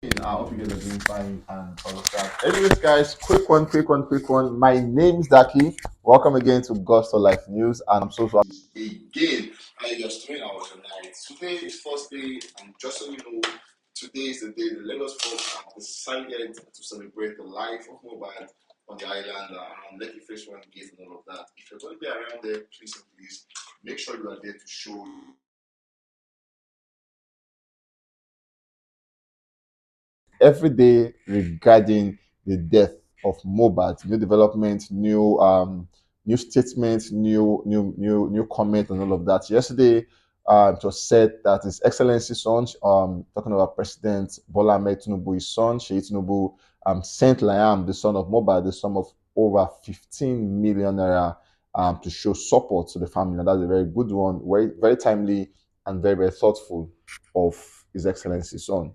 I hope you guys are doing fine and all of that. Anyways, guys, quick one. My name's Daki. Welcome again to God's for Life News, and I'm so sorry again. How you guys doing? I was tonight. Today is Thursday, and just so you know, today is the day the Lagos folks have decided to celebrate the life of Mohbad on the island and let the face one gate and all of that. If you're going to be around there, please make sure you are there to show every day regarding the death of Mohbad. New development, new statements, new comment, and all of that. Yesterday, it was said that His Excellency's son, talking about President Bola Ahmed Tinubu's son, Sheyi Tinubu, sent Liam, the son of Mohbad, the sum of over 15 million naira to show support to the family. And that's a very good one, very timely and very thoughtful of His Excellency's son.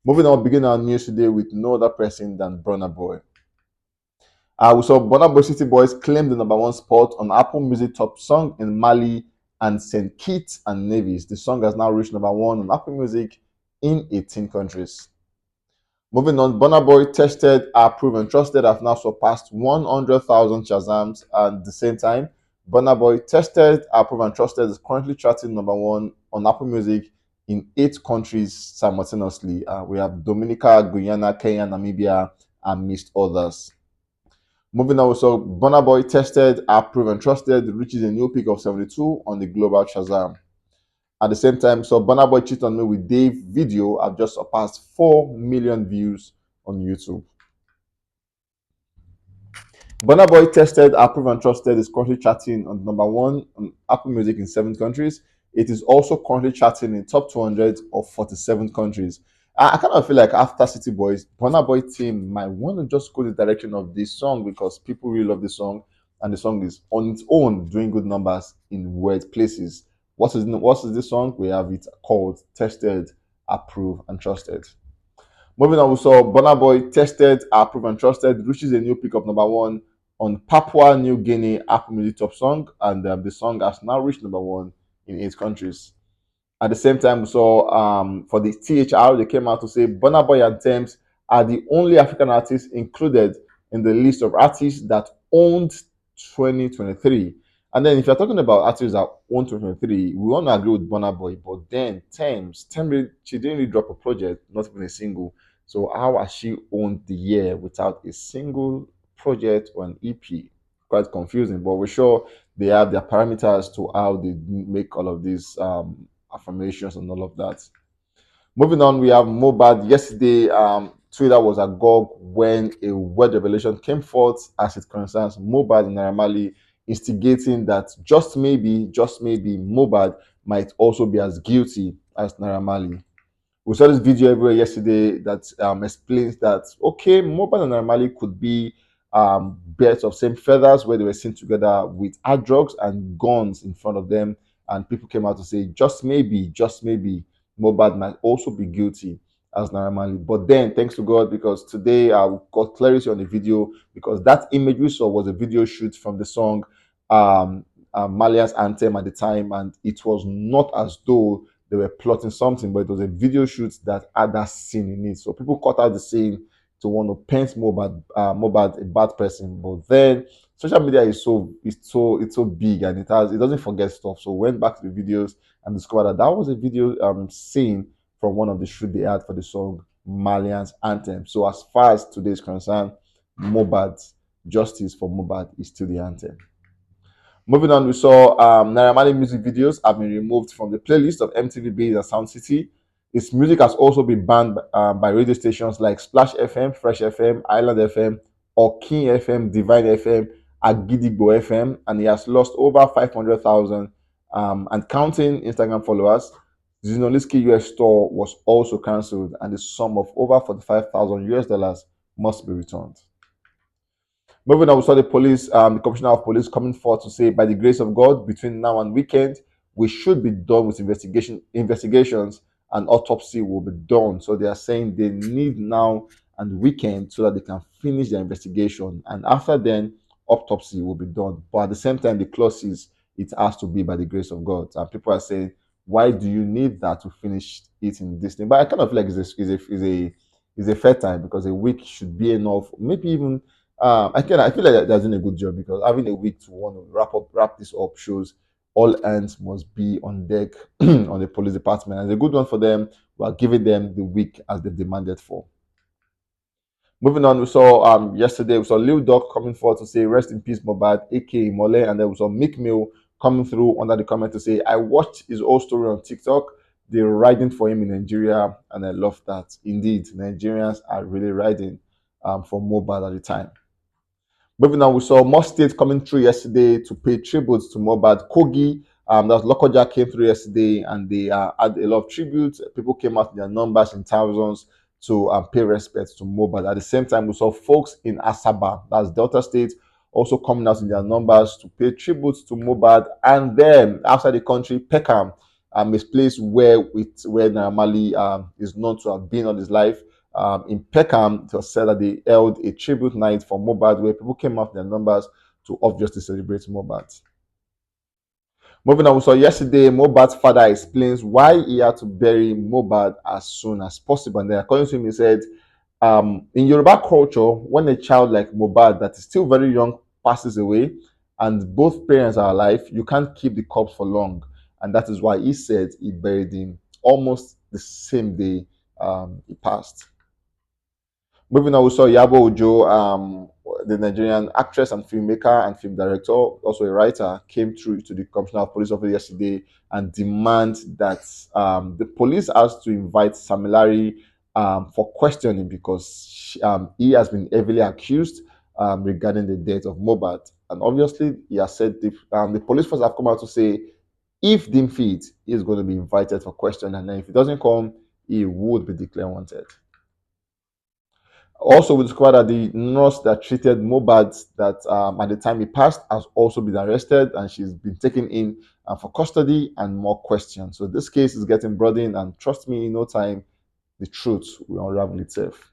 Moving on, begin our news today with no other person than Burna Boy. We saw Burna Boy City Boys claim the #1 spot on Apple Music Top Song in Mali and St. Kitts and Nevis. The song has now reached #1 on Apple Music in 18 countries. Moving on, Burna Boy tested, approved, and trusted have now surpassed 100,000 Shazams. At the same time, Burna Boy tested, approved, and trusted is currently charting #1 on Apple Music in 8 countries simultaneously. We have Dominica, Guyana, Kenya, Namibia, amidst others. Moving on, so Burna Boy tested, approved, and trusted reaches a new peak of 72 on the global Shazam. At the same time, so Burna Boy Cheat on Me with Dave video have just surpassed 4 million views on YouTube. Burna Boy tested, approved, and trusted is currently charting on #1 on Apple Music in 7 countries. It is also currently charting in top 200 of 47 countries. I kind of feel like after City Boys, Burna Boy team might want to just go the direction of this song because people really love the song, and the song is on its own doing good numbers in weird places. What is this song? We have it called Tested, Approved, and Trusted. Moving on, we saw Burna Boy tested, approved, and trusted reaches a new pick of #1 on Papua New Guinea Apple Music Top Song, and the song has now reached #1 in 8 countries. At the same time, we saw for the THR, they came out to say Burna Boy and Tems are the only African artists included in the list of artists that owned 2023. And then if you're talking about artists that own 2023, we want to agree with Burna Boy, but then Tems, she didn't really drop a project, not even a single. So how has she owned the year without a single project or an EP? Quite confusing, but we're sure they have their parameters to how they make all of these affirmations and all of that. Moving on, we have Mohbad. Yesterday, Twitter was agog when a word revelation came forth as it concerns Mohbad and Naira Marley, instigating that just maybe, Mohbad might also be as guilty as Naira Marley. We saw this video everywhere yesterday that explains that okay, Mohbad and Naira Marley could be birds of same feathers, where they were seen together with hard drugs and guns in front of them, and people came out to say just maybe, Mohbad might also be guilty as Naira Marley. But then, thanks to God, because today I got clarity on the video, because that image we saw was a video shoot from the song Malia's anthem at the time, and it was not as though they were plotting something, but it was a video shoot that had that scene in it. So people cut out the scene to want to paint Mohbad a bad person. But then social media is so big, and it doesn't forget stuff. So went back to the videos and discovered that was a video scene from one of the shoot they had for the song Malian's anthem. So as far as today is concerned, Mohbad's justice for Mohbad is still the anthem. Moving on, we saw Naira Marley music videos have been removed from the playlist of MTV Base and Sound City. Its music has also been banned by radio stations like Splash FM, Fresh FM, Island FM, King FM, Divine FM, Agidigbo FM, and he has lost over 500,000 and counting Instagram followers. Zinoliski US store was also cancelled, and the sum of over $45,000 must be returned. Moving on, we saw the commissioner of police coming forth to say, by the grace of God, between now and weekend, we should be done with investigations, and autopsy will be done. So they are saying they need now and weekend so that they can finish their investigation, and after then, autopsy will be done. But at the same time, the clause is it has to be by the grace of God. And people are saying, why do you need that to finish it in this thing? But I kind of feel like It's a fair time because a week should be enough. Maybe even I feel like they're doing a good job because having a week to want to wrap this up shows all hands must be on deck on the police department. And it's a good one for them. We are giving them the week as they demanded for. Moving on, we saw yesterday we saw Lil Doc coming forward to say rest in peace Mohbad, aka Mole, and then we saw Mick Mill coming through under the comment to say I watched his whole story on TikTok. They're riding for him in Nigeria, and I love that. Indeed, Nigerians are really riding for Mohbad at the time. Moving on, we saw more states coming through yesterday to pay tributes to Mohbad. Kogi, that was Lokoja came through yesterday, and they had a lot of tributes. People came out in their numbers in thousands to pay respect to Mohbad. At the same time, we saw folks in Asaba, that's Delta State, also coming out in their numbers to pay tributes to Mohbad. And then outside the country, Peckham, is place where normally is known to have been all his life. In Peckham, it was said that they held a tribute night for Mohbad where people came out in their numbers to obviously celebrate Mohbad. Moving on, we saw yesterday Mohbad's father explains why he had to bury Mohbad as soon as possible. And then, according to him, he said, in Yoruba culture, when a child like Mohbad that is still very young passes away and both parents are alive, you can't keep the corpse for long. And that is why he said he buried him almost the same day he passed. Moving on, we saw Yabo Ojo, the Nigerian actress and filmmaker and film director, also a writer, came through to the Commissioner of Police office yesterday and demand that the police has to invite Samilari for questioning because he has been heavily accused regarding the death of Mohbad. And obviously, he has said the police force have come out to say if deemed fit, he is going to be invited for questioning, and then if he doesn't come, he would be declared wanted. Also, we discovered that the nurse that treated Mohbad, that at the time he passed, has also been arrested and she's been taken in for custody and more questions. So this case is getting broadened, and trust me, in no time, the truth will unravel itself.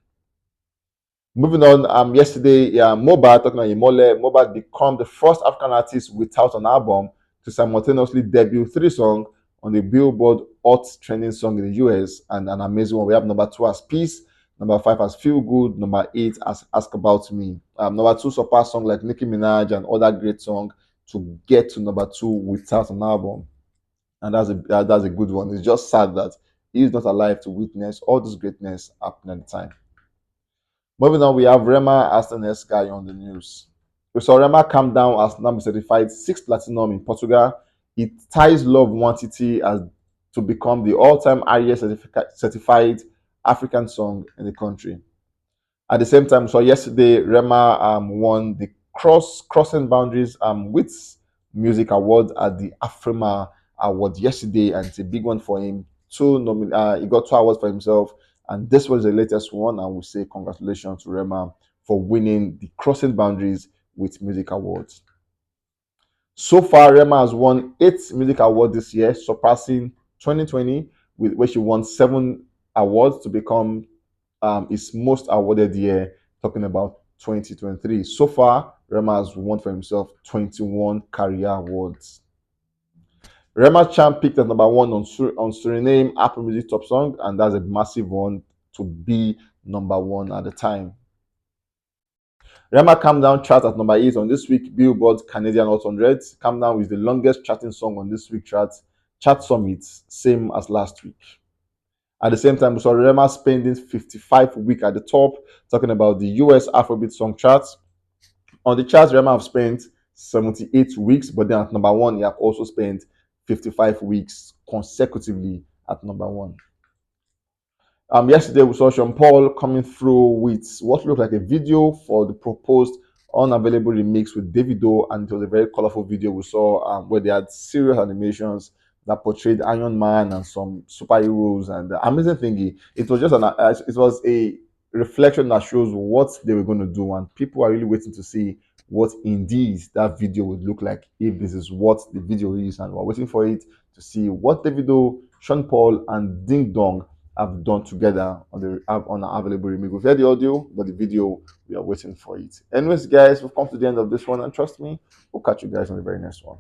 Moving on, yesterday, Mohbad, talking about Imole, Mohbad became the first African artist without an album to simultaneously debut 3 songs on the Billboard Hot Trending Song in the US, and an amazing one. We have number 2 as Peace, number 5 as Feel Good, number 8 as Ask About Me. Number 2 surpassed songs like Nicki Minaj and other great songs to get to number 2 without an album, and that's a good one. It's just sad that he is not alive to witness all this greatness happening at the time. Moving on, we have Rema as the next guy on the news. We saw Rema come down as number certified 6 platinum in Portugal. It ties Love Quantity as to become the all-time highest certified African song in the country. At the same time, so yesterday Rema won the Crossing Boundaries with Music Award at the Afrima Award yesterday, and it's a big one for him. He got 2 awards for himself, and this was the latest one. And we say congratulations to Rema for winning the Crossing Boundaries with Music Awards. So far, Rema has won 8 music awards this year, surpassing 2020, where she won 7 awards to become his most awarded year, talking about 2023. So far, Rema has won for himself 21 career awards. Rema Champ picked at number 1 on Suriname Apple Music Top Song, and that's a massive one to be number 1 at the time. Rema Calm Down chart at number 8 on this week Billboard Canadian Hot 100. Calm Down is the longest charting song on this week chart summit, same as last week. At the same time, we saw Rema spending 55 weeks at the top, talking about the US Afrobeat song charts. On the charts, Rema have spent 78 weeks, but then at number 1, he have also spent 55 weeks consecutively at number 1. Yesterday, we saw Sean Paul coming through with what looked like a video for the proposed unavailable remix with Davido, and it was a very colorful video we saw where they had serious animations that portrayed Iron Man and some superheroes. And the amazing thingy, it was just it was a reflection that shows what they were going to do, and people are really waiting to see what indeed that video would look like if this is what the video is, and we're waiting for it to see what Davido, Sean Paul, and Ding Dong have done together on the available remix. We've heard the audio, but the video, we are waiting for it. Anyways, guys, we've come to the end of this one, and trust me, we'll catch you guys on the very next one.